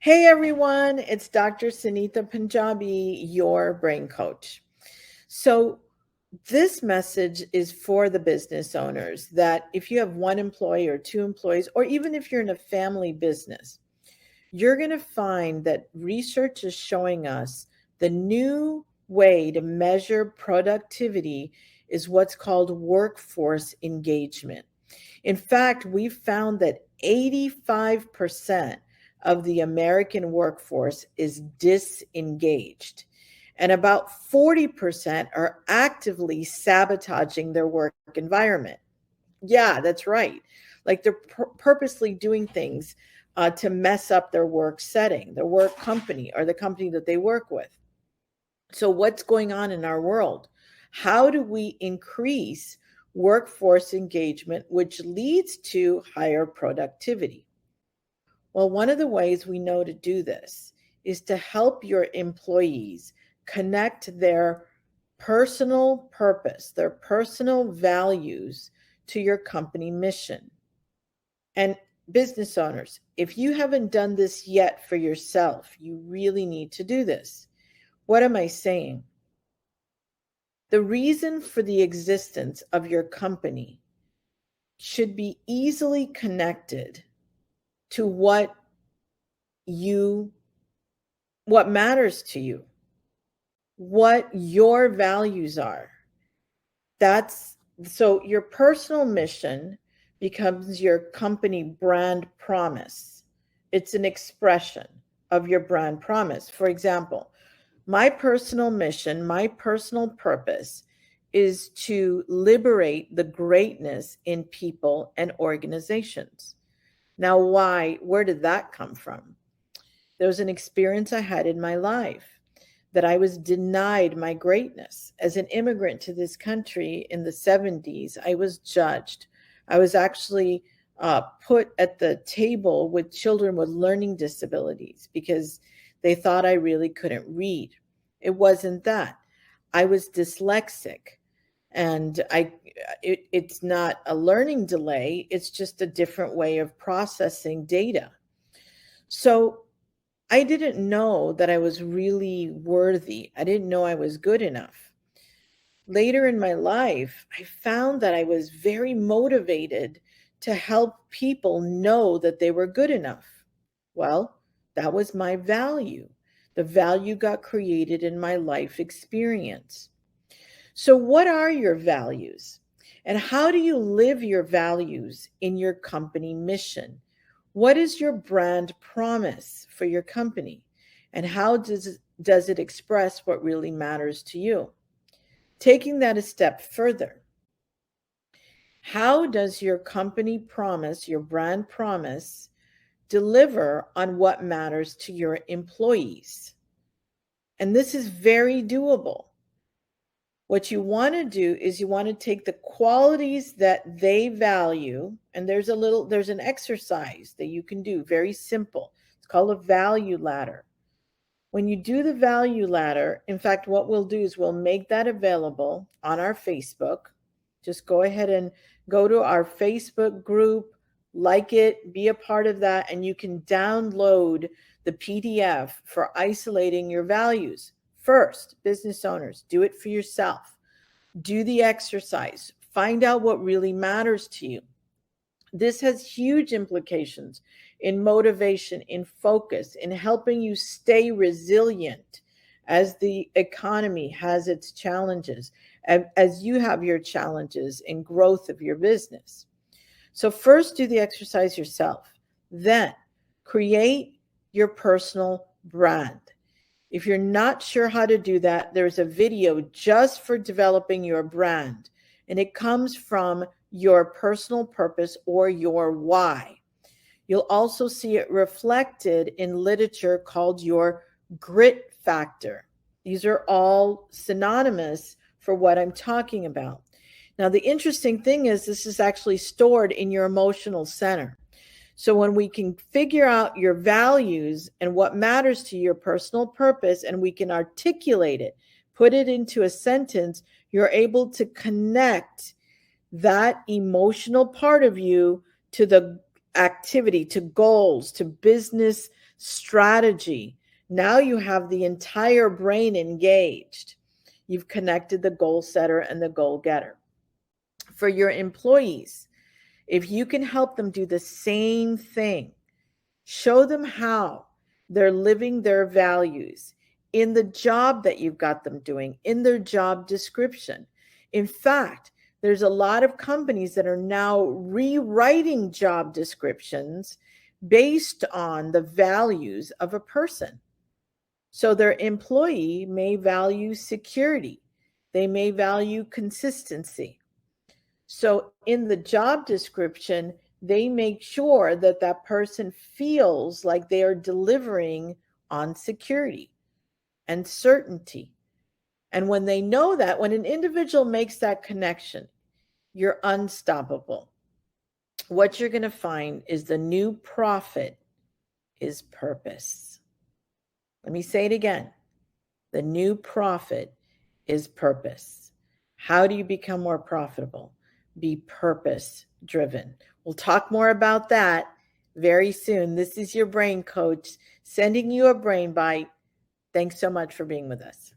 Hey everyone, it's Dr. Sunita Punjabi, your brain coach. So, this message is for the business owners that if you have one employee or two employees, or even if you're in a family business, you're going to find that research is showing us the new way to measure productivity is what's called workforce engagement. In fact, we found that 85% of the American workforce is disengaged, and about 40% are actively sabotaging their work environment. Yeah, that's right. Like they're purposely doing things to mess up their work setting, their work company, or the company that they work with. So, what's going on in our world? How do we increase workforce engagement, which leads to higher productivity? Well, one of the ways we know to do this is to help your employees connect their personal purpose, their personal values to your company mission. And business owners, if you haven't done this yet for yourself, you really need to do this. What am I saying? The reason for the existence of your company should be easily connected to you what matters to you, what your values are. That's so your personal mission becomes your company brand promise. It's an expression of your brand promise. For example, my personal mission, my personal purpose is to liberate the greatness in people and organizations. Now, why? Where did that come from? There was an experience I had in my life that I was denied my greatness. As an immigrant to this country in the 70s, I was judged. I was actually put at the table with children with learning disabilities because they thought I really couldn't read. It wasn't that. I was dyslexic. And it's not a learning delay, it's just a different way of processing data. So I didn't know that I was really worthy. I didn't know I was good enough. Later in my life, I found that I was very motivated to help people know that they were good enough. Well, that was my value. The value got created in my life experience. So, what are your values? And how do you live your values in your company mission? What is your brand promise for your company? And how does it express what really matters to you? Taking that a step further, how does your company promise, your brand promise, deliver on what matters to your employees? And this is very doable. What you want to do is you want to take the qualities that they value, and there's an exercise that you can do, very simple. It's called a value ladder. When you do the value ladder, in fact, what we'll do is we'll make that available on our Facebook. Just go ahead and go to our Facebook group, like it, be a part of that, and you can download the PDF for isolating your values. First, business owners, do it for yourself. Do the exercise. Find out what really matters to you. This has huge implications in motivation, in focus, in helping you stay resilient as the economy has its challenges, as you have your challenges in growth of your business. So, first, do the exercise yourself. Then, create your personal brand. If you're not sure how to do that, there's a video just for developing your brand, and it comes from your personal purpose or your why. You'll also see it reflected in literature called your grit factor. These are all synonymous for what I'm talking about. Now, the interesting thing is this is actually stored in your emotional center. So when we can figure out your values and what matters to your personal purpose, and we can articulate it, put it into a sentence, you're able to connect that emotional part of you to the activity, to goals, to business strategy. Now you have the entire brain engaged. You've connected the goal setter and the goal getter. For your employees, if you can help them do the same thing, show them how they're living their values in the job that you've got them doing, in their job description. In fact, there's a lot of companies that are now rewriting job descriptions based on the values of a person. So their employee may value security, they may value consistency. So in the job description, they make sure that that person feels like they are delivering on security and certainty. And when they know that, when an individual makes that connection, you're unstoppable. What you're going to find is the new profit is purpose. Let me say it again. The new profit is purpose. How do you become more profitable? Be purpose driven. We'll talk more about that very soon. This is your brain coach sending you a brain bite. Thanks so much for being with us.